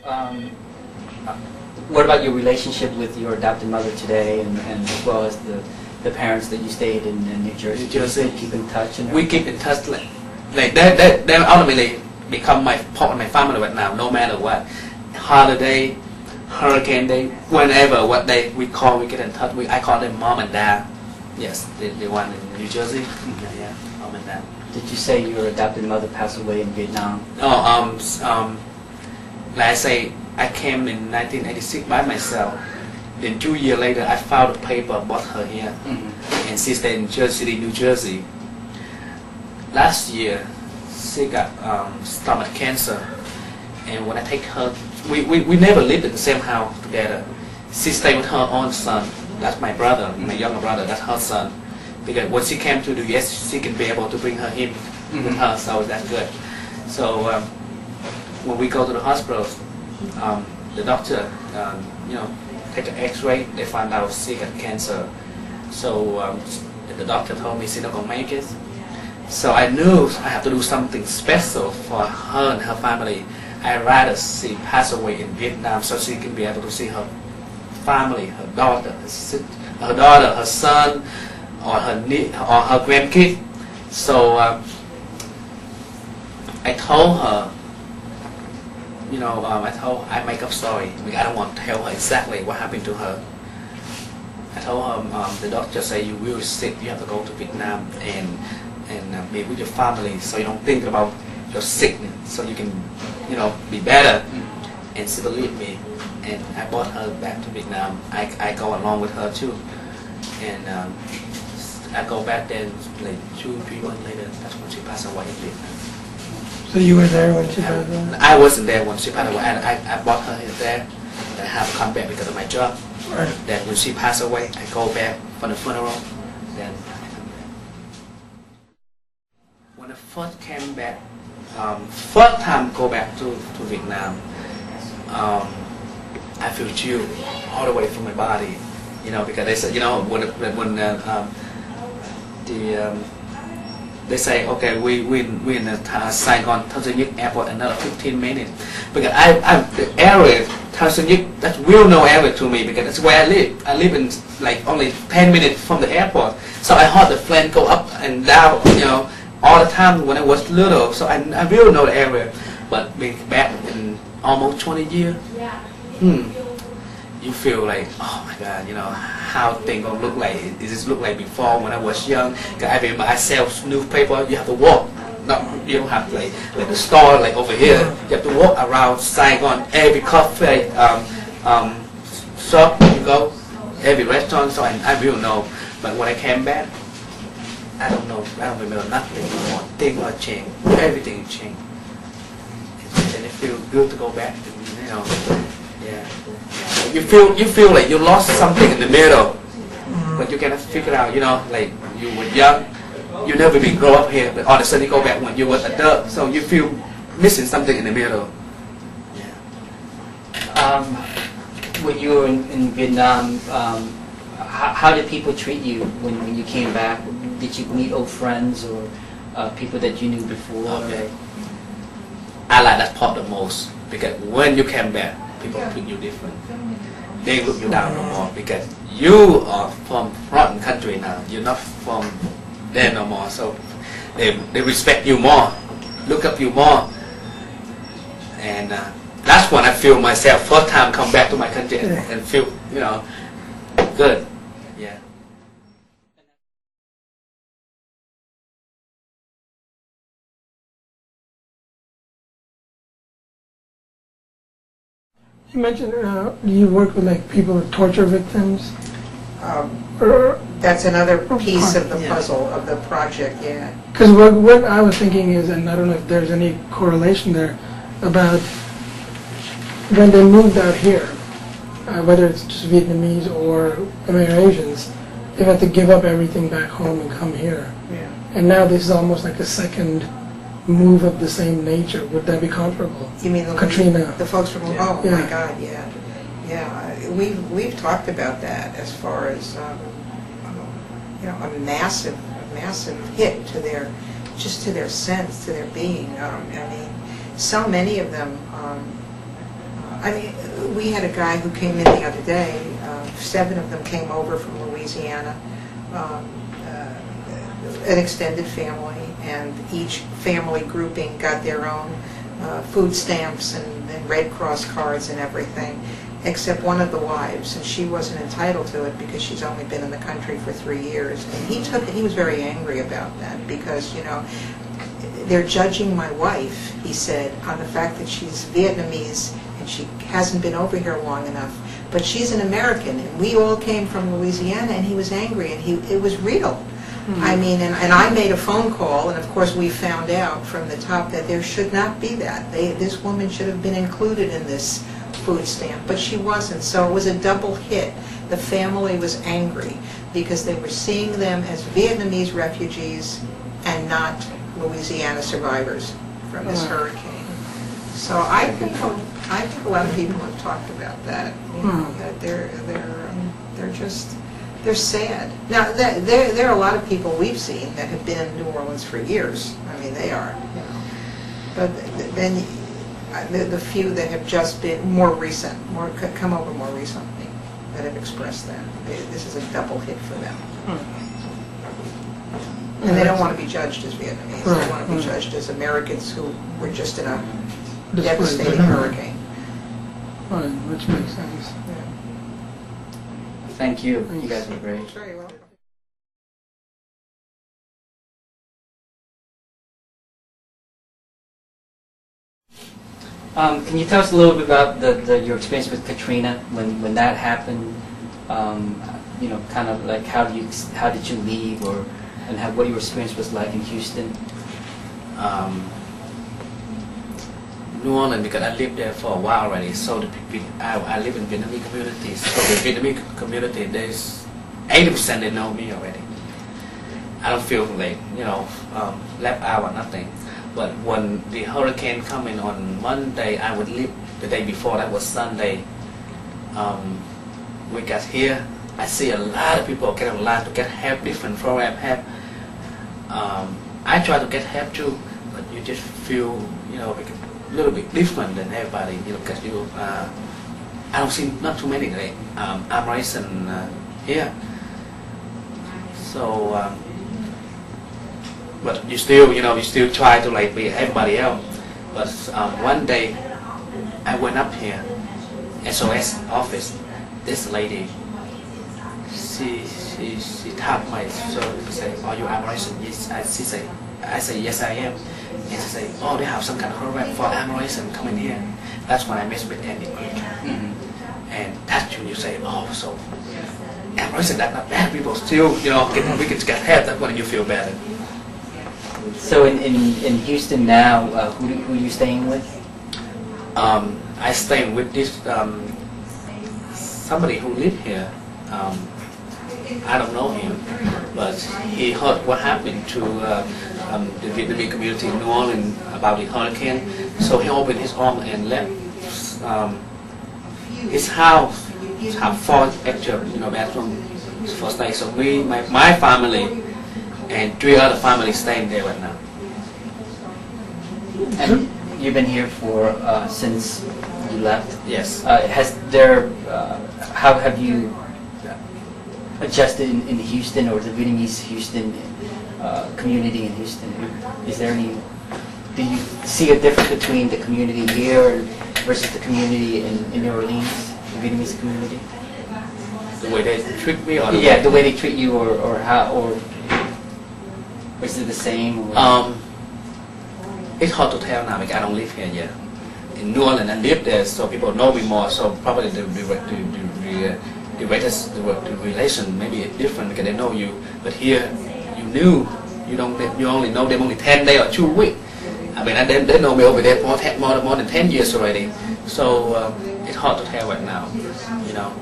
Um, what about your relationship with your adopted mother today, and as well as the parents that you stayed in New Jersey? New Jersey. Do you keep in touch? And We keep in touch. Like they ultimately become my part of my family right now. No matter what, holiday, hurricane day, whenever what day we call, we get in touch. I call them mom and dad. Yes, the one in New Jersey. Yeah, mom and dad. did you say your adopted mother passed away in Vietnam? Oh, like I say, I came in 1986 by myself. Then 2 years later, I found a paper, bought her here, and she stayed in Jersey City, New Jersey. Last year, she got stomach cancer, and when I take her, we never lived in the same house together. She stayed with her own son. That's my brother, my younger brother. That's her son. Because when she came to the US, she can be able to bring her in with her, so that's good. So when we go to the hospital, the doctor, take an X-ray. They find out she got cancer. So the doctor told me she's not gonna make it. So I knew I have to do something special for her and her family. I'd rather she pass away in Vietnam so she can be able to see her family, her daughter, her son, or her grandkid. So I told her, I make up story. I don't want to tell her exactly what happened to her. I told her the doctor say you will sick. You have to go to Vietnam and be with your family, so you don't think about your sickness, so you can, be better. And she believed me, and I brought her back to Vietnam. I go along with her too, and I go back there like 2-3 months later. That's when she passed away in Vietnam. So you were there when she passed away? I wasn't there when she passed away. I brought her there, and I have to come back because of my job. Right. Then when she passed away, I go back for the funeral. Then when I first came back, first time go back to Vietnam, I feel chill all the way from my body, because they said, when they say, okay, we in Saigon, Tanzania airport another 15 minutes, because the area Tanzania, that's real no area to me because that's where I live. I live in like only 10 minutes from the airport, so I heard the plane go up and down, all the time when I was little, so I really know the area. But being back in almost 20 years, you feel like, oh my God, how things gonna look like. Does this look like before when I was young? Cause I remember I sell newspaper. You have to walk. You don't have like the store like over here. You have to walk around Saigon. Every cafe, shop you go, every restaurant. So I really know. But when I came back, I don't know. I don't remember nothing anymore. Things are changed. Everything changed. And it feels good to go back. Yeah. You feel like you lost something in the middle, but you cannot figure out. Like you were young, you never been grow up here, but all of a sudden you go back when you were adult, so you feel missing something in the middle. Yeah. When you were in Vietnam, how did people treat you when you came back? Did you meet old friends or people that you knew before? Okay. I like that part the most because when you came back, people treat you different. They look you down no more because you are from foreign country now. You're not from there no more, so they respect you more, look up you more, and that's when I feel myself first time come back to my country and feel good. Yeah. You mentioned you work with like people with torture victims. That's another piece of the puzzle of the project, yeah. Because what I was thinking is, and I don't know if there's any correlation there, about when they moved out here, whether it's just Vietnamese or Amerasians, they had to give up everything back home and come here. Yeah. And now this is almost like a second move of the same nature. Would that be comparable? You mean Katrina? the folks from? Oh Yeah. my God, yeah, yeah. We've talked about that as far as a massive hit to their sense, to their being. I mean, so many of them I mean, we had a guy who came in the other day. 7 of them came over from Louisiana, an extended family, and each family grouping got their own food stamps and Red Cross cards and everything, except one of the wives, and she wasn't entitled to it because she's only been in the country for 3 years. And he was very angry about that because, you know, they're judging my wife, he said, on the fact that she's Vietnamese and she hasn't been over here long enough. But she's an American, and we all came from Louisiana, and he was angry, and it was real. Mm-hmm. I mean, and I made a phone call, and of course we found out from the top that there should not be that. This woman should have been included in this food stamp, but she wasn't, so it was a double hit. The family was angry because they were seeing them as Vietnamese refugees and not Louisiana survivors from this hurricane. So I think a lot of people have talked about that. You know, that they're sad. Now there are a lot of people we've seen that have been in New Orleans for years. I mean, they are. You know, but then the few that have just been more recent, come over more recently, that have expressed that this is a double hit for them. And they don't want to be judged as Vietnamese. They want to be judged as Americans who were just in a devastating hurricane. Right, which makes sense. Yeah. Thank you. You guys were great. Very well. Can you tell us a little bit about your experience with Katrina when that happened? You know, kind of like how did you leave, and what your experience was like in Houston? New Orleans, because I lived there for a while already, so I live in Vietnamese community. So the Vietnamese community, there's 80% they know me already. I don't feel like, you know, left out or nothing. But when the hurricane coming on Monday, I would leave the day before. That was Sunday. We got here. I see a lot of people get online to get help, different program help. I try to get help too, but you just feel, you know, a little bit different than everybody, you know, because you, I don't see not too many like Amerasian here. So, but you still, you know, you still try to like be everybody else. But one day, I went up here, SOS office. This lady, she tapped my shoulder and said, "Are you Amerasian?" Yes, I say, "Yes, I am." And she said, "Oh, they have some kind of program for Amerasian coming here." That's when I met with Andy Creek. And that's when you say, "Oh, so Amerasian, that's not bad. People still, you know, we can get help." That's when you feel better. So in Houston now, who are you staying with? I stay with this somebody who live here. I don't know him, but he heard what happened to the Vietnamese community in New Orleans about the hurricane. So he opened his arms and left his house. Have 4 extra, you know, bedroom for stay. So my family and 3 other families staying there right now. And you've been here for since you left. Yes. How have you adjusted in Houston, or the Vietnamese Houston community in Houston? Is there any? Do you see a difference between the community here versus the community in New Orleans, the Vietnamese community? The way they treat me, or the way they treat you, or how, or is it the same? Or? It's hard to tell now because I don't live here yet. In New Orleans, I live there, so people know me more. So probably the relation maybe is different because they know you. But here, you only know them only 10 days or 2 weeks. I mean, they know me over there more than 10 years already. So it's hard to tell right now, you know.